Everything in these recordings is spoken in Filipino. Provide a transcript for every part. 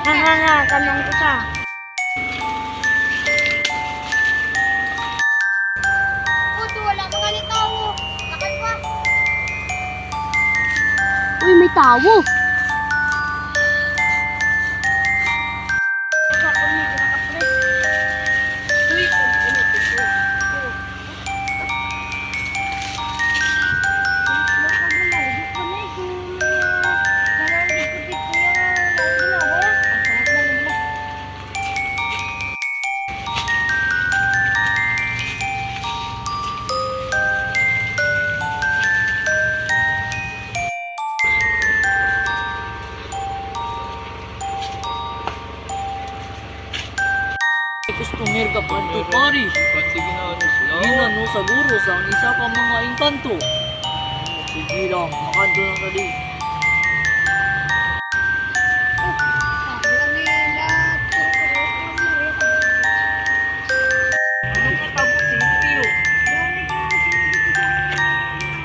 Tanong ko sa. Puto, wala mga tao. Lakad pa. Uy, may tao. Customer ka panto pari. Ginano siguro sa ang isa pa mga engkanto. Sige lang, makanto na tali. Ano ka tabo si Tiyo?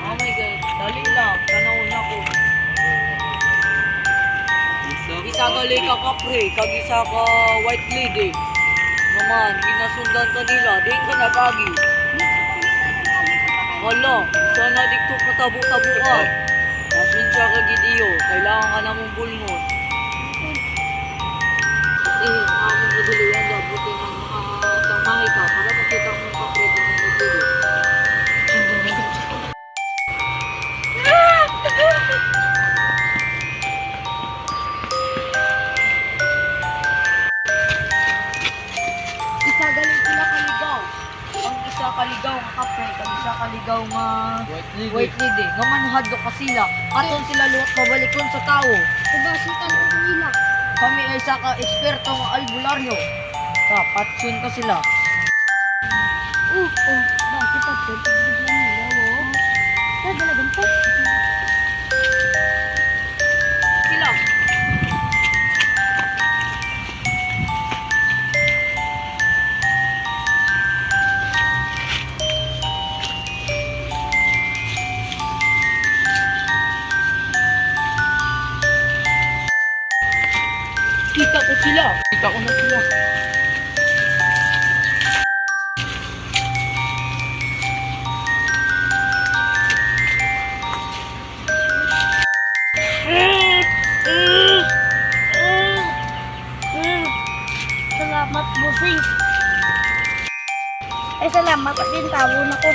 Oh my God, dali lang, tanawon na ko. Isa gali ka kapre, kag isa ka white lady. Naman, ginasundan ka nila, din ka nagagi. Wala, sana dito patabo-tabuan. Pasensya ka gidiyo, kailangan ka namong bulngon. Among kaduluyan, dabutin ang makakamahay ka para makita mong kapreto ng nagdili. Isa galing sila kaligaw. Ang isa kaligaw nga kapre, ang isa kaligaw nga white lady. Nga manhadlo ka sila. Aton sila luwat pabalikon sa tao. Pagasitan ko nila. Kami ay isa ka eksperto nga albularyo. Patsun ka sila. Bakit at biglang nila, oh? Dalagan pa. Sila. Kita ko sila. Kita ko na sila. Salamat, bossing. Salamat at din tao na ko.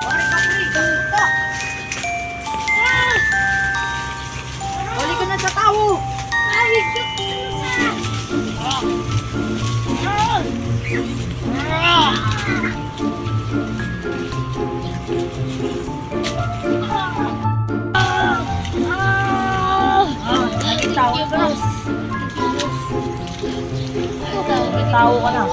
Pare ka pre, kamuta. Balik ka na sa tao. Ay, joke na. Tao ka na. Tao ka na.